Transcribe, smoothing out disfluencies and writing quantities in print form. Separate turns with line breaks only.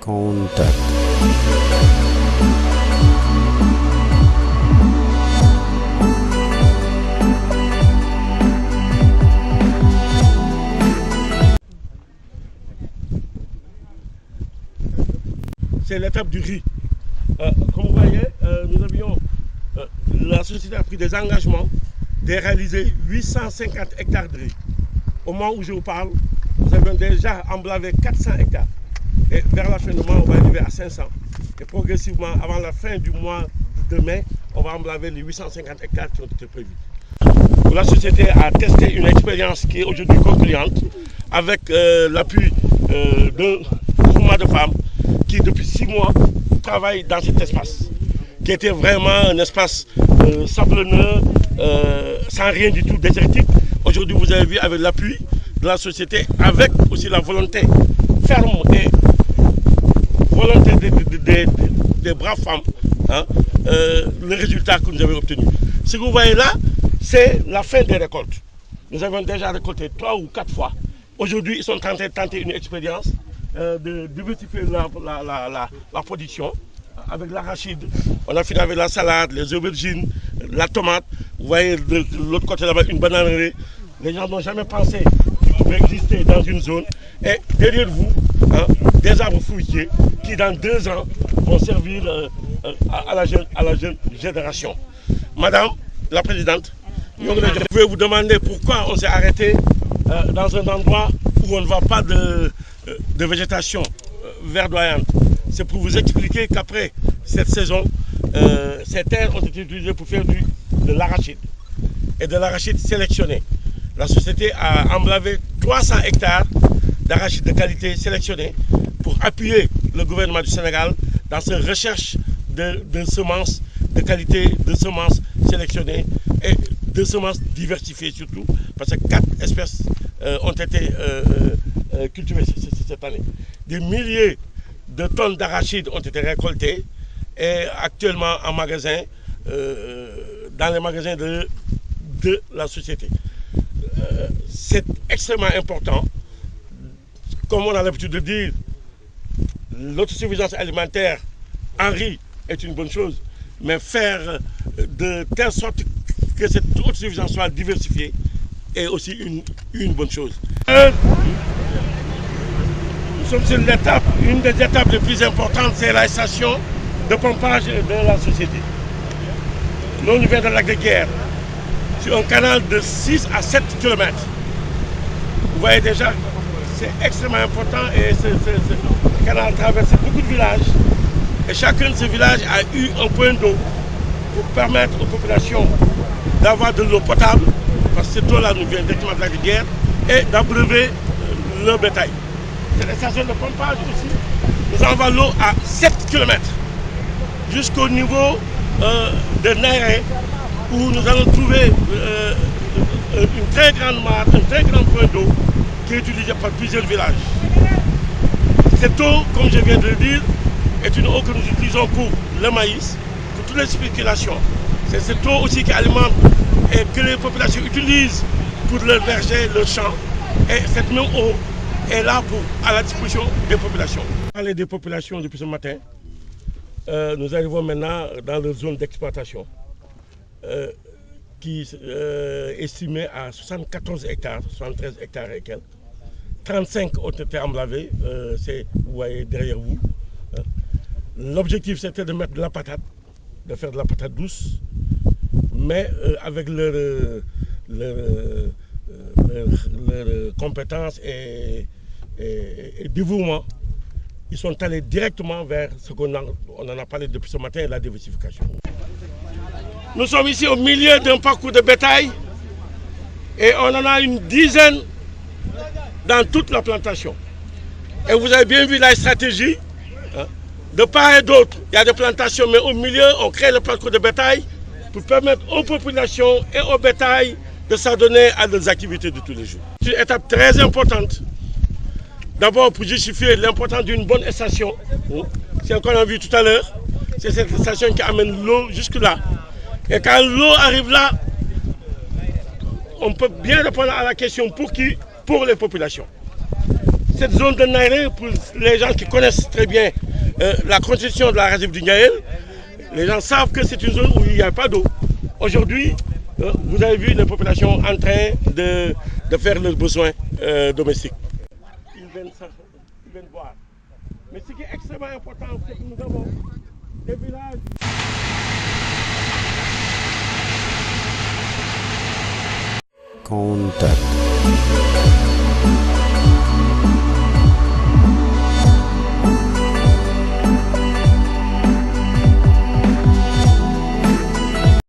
Contact.
C'est l'étape du riz. Comme vous voyez, la société a pris des engagements de réaliser 850 hectares de riz. Au moment où je vous parle, nous avons déjà emblavé 400 hectares. Et vers la fin du mois, on va arriver à 500. Et progressivement, avant la fin du mois de mai, on va emblaver les 850 hectares qui ont été prévus. La société a testé une expérience qui est aujourd'hui concluante avec l'appui d'un groupement de femmes qui, depuis 6 mois, travaillent dans cet espace, qui était vraiment un espace sablonneux, sans rien du tout désertique. Aujourd'hui, vous avez vu avec l'appui de la société, avec aussi la volonté ferme et volonté des braves femmes, hein, le résultat que nous avons obtenu. Ce que vous voyez là, c'est la fin des récoltes. Nous avons déjà récolté 3 ou 4 fois. Aujourd'hui, ils sont en train de tenter une expérience de diversifier la production avec l'arachide. On a fini avec la salade, les aubergines, la tomate. Vous voyez de l'autre côté là-bas une bananerie. Les gens n'ont jamais pensé qu'il pouvait exister dans une zone. Et derrière vous, hein, des arbres fruitiers qui dans 2 ans vont servir à la jeune génération. Madame la Présidente, je vais vous demander pourquoi on s'est arrêté dans un endroit où on ne voit pas de végétation verdoyante. C'est pour vous expliquer qu'après cette saison, ces terres ont été utilisées pour faire de l'arachide et de l'arachide sélectionné. La société a emblavé 300 hectares d'arachide de qualité sélectionnée pour appuyer le gouvernement du Sénégal dans sa recherche de semences de qualité, de semences sélectionnées et de semences diversifiées surtout, parce que 4 espèces ont été cultivées cette année. Des milliers de tonnes d'arachides ont été récoltées et actuellement en magasin, dans les magasins de la société. C'est extrêmement important. Comme on a l'habitude de dire, l'autosuffisance alimentaire en riz est une bonne chose, mais faire de telle sorte que cette autosuffisance soit diversifiée est aussi une bonne chose. Nous sommes sur l'étape, une des étapes les plus importantes, c'est la station de pompage de la société. Nous, on vient de lac de Guiers, sur un canal de 6 à 7 km. Vous voyez déjà, c'est extrêmement important et ce canal traverse beaucoup de villages. Et chacun de ces villages a eu un point d'eau pour permettre aux populations d'avoir de l'eau potable, parce que cette eau-là nous vient directement de lac de Guiers, et d'abreuver le bétail. C'est des stations de pompage aussi. Nous envoyons l'eau à 7 km jusqu'au niveau de Nairé, où nous allons trouver une très grande mare, un très grand point d'eau qui est utilisé par plusieurs villages. Cette eau, comme je viens de le dire, est une eau que nous utilisons pour le maïs, pour toutes les spéculations. C'est cette eau aussi qui alimente et que les populations utilisent pour leurs vergers, leurs champs. Et cette même eau est là à la disposition des populations. Parler des populations depuis ce matin, nous arrivons maintenant dans leur zone d'exploitation qui est estimée à 74 hectares, 73 hectares et quelques. 35 ont été emblavés, vous voyez derrière vous. L'objectif c'était de mettre de la patate, de faire de la patate douce, mais avec leur compétences et dévouement, ils sont allés directement vers ce qu'on en a parlé depuis ce matin, la diversification. Nous sommes ici au milieu d'un parcours de bétail et on en a une dizaine dans toute la plantation. Et vous avez bien vu la stratégie. De part et d'autre, il y a des plantations, mais au milieu, on crée le parcours de bétail pour permettre aux populations et au bétail de s'adonner à des activités de tous les jours. C'est une étape très importante. D'abord, pour justifier l'importance d'une bonne station. C'est ce qu'on a vu tout à l'heure. C'est cette station qui amène l'eau jusque-là. Et quand l'eau arrive là, on peut bien répondre à la question pour qui? Pour les populations. cette zone de Naéré, pour les gens qui connaissent très bien la construction de la réserve du Niayel, les gens savent que c'est une zone où il n'y a pas d'eau. Aujourd'hui, vous avez vu les populations en train de faire leurs besoins domestiques. Ils viennent boire. Mais ce qui est extrêmement important, c'est que nous avons des villages.
Contact.